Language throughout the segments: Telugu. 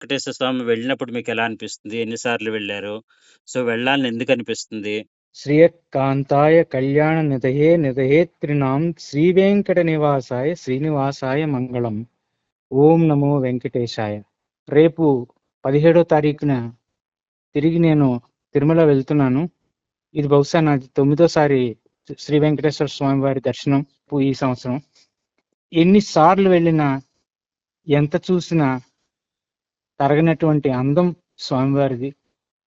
వెంకటేశ్వర స్వామి వెళ్ళినప్పుడు మీకెలా అనిపిస్తుంది? ఎన్ని సార్లు వెళ్లారు? సో, వెళ్ళాలని ఎందుకనిపిస్తుంది? శ్రియకాంతాయ కళ్యాణ నిధయే నిధయేత్రినాం శ్రీ వెంకట నివాసాయ శ్రీనివాసాయ మంగళం. ఓం నమో వెంకటేశాయ. రేపు 17వ తారీఖున తిరిగి నేను తిరుమల వెళ్తున్నాను. ఇది బహుశా నాది 9వ శ్రీ వెంకటేశ్వర స్వామి వారి దర్శనం ఈ సంవత్సరం. ఎన్నిసార్లు వెళ్ళినా, ఎంత చూసినా తరగనటువంటి అందం స్వామివారిది.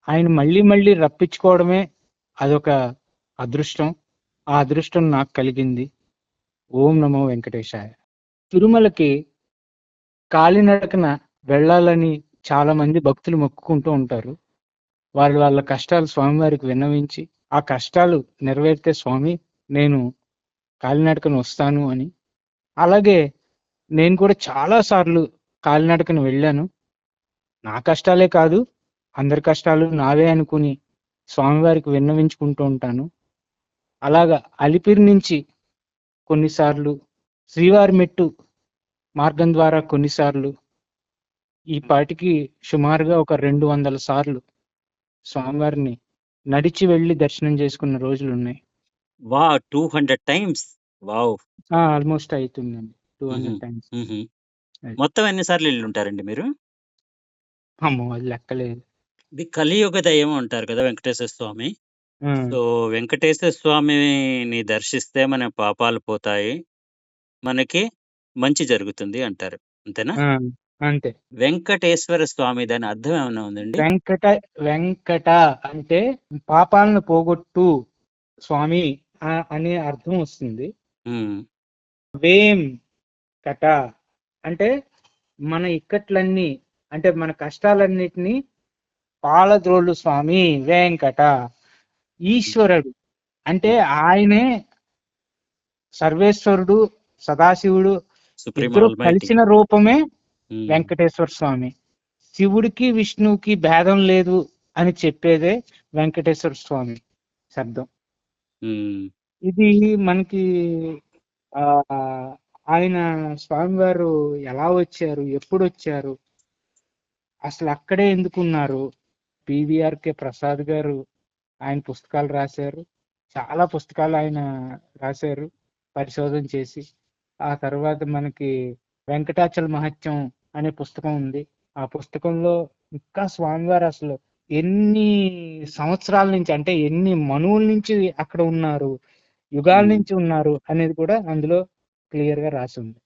ఆయన మళ్ళీ మళ్ళీ రప్పించుకోవడమే అదొక అదృష్టం. ఆ అదృష్టం నాకు కలిగింది. ఓం నమో వెంకటేశాయ. తిరుమలకి కాలినడకన వెళ్ళాలని చాలా మంది భక్తులు మొక్కుకుంటూ ఉంటారు. వాళ్ళ కష్టాలు స్వామివారికి విన్నవించి, ఆ కష్టాలు నెరవేరితే స్వామి నేను కాలినడకన వస్తాను అని. అలాగే నేను కూడా చాలా సార్లు కాలినడకన వెళ్ళాను. నా కష్టాలే కాదు, అందరి కష్టాలు నావే అనుకుని స్వామివారికి విన్నవించుకుంటూ ఉంటాను. అలాగా అలిపిరి నుంచి కొన్నిసార్లు, శ్రీవారి మెట్టు మార్గం ద్వారా కొన్నిసార్లు, ఈ పాటికి సుమారుగా ఒక 200 సార్లు స్వామివారిని నడిచి వెళ్ళి దర్శనం చేసుకున్న రోజులు ఉన్నాయి. 200 టైమ్స్. వావ్! ఆల్మోస్ట్ అవుతుందండి 200 టైమ్స్. మొత్తం ఎన్ని సార్లు వెళ్ళుంటారండి మీరు? అమ్మో, అది లెక్కలేదు. ఇది కలియుగ దైవం అంటారు కదా వెంకటేశ్వర స్వామి. సో, వెంకటేశ్వర స్వామిని దర్శిస్తే మన పాపాలు పోతాయి, మనకి మంచి జరుగుతుంది అంటారు. అంతేనా? అంతే. వెంకటేశ్వర స్వామి దాని అర్థం ఏమైనా ఉందండి? వెంకట అంటే పాపాలను పోగొట్టు స్వామి అనే అర్థం వస్తుంది. వేం కట అంటే మన ఇక్కట్లన్నీ, అంటే మన కష్టాలన్నిటినీ పాలద్రోళ్ళు స్వామి వెంకట. ఈశ్వరుడు అంటే ఆయనే సర్వేశ్వరుడు, సదాశివుడు ఇద్దరు కలిసిన రూపమే వెంకటేశ్వర స్వామి. శివుడికి విష్ణువుకి భేదం లేదు అని చెప్పేదే వెంకటేశ్వర స్వామి శబ్దం. ఇది మనకి ఆయన స్వామివారు ఎలా వచ్చారు, ఎప్పుడు వచ్చారు, అసలు అక్కడే ఎందుకున్నారు? పివిఆర్కే ప్రసాద్ గారు ఆయన పుస్తకాలు రాశారు. చాలా పుస్తకాలు ఆయన రాశారు పరిశోధన చేసి. ఆ తర్వాత మనకి వెంకటాచల మహత్యం అనే పుస్తకం ఉంది. ఆ పుస్తకంలో ఇంకా స్వామివారు అసలు ఎన్ని సంవత్సరాల నుంచి, అంటే ఎన్ని మనువుల నుంచి అక్కడ ఉన్నారు, యుగాల నుంచి ఉన్నారు అనేది కూడా అందులో క్లియర్ గా రాసి ఉంది.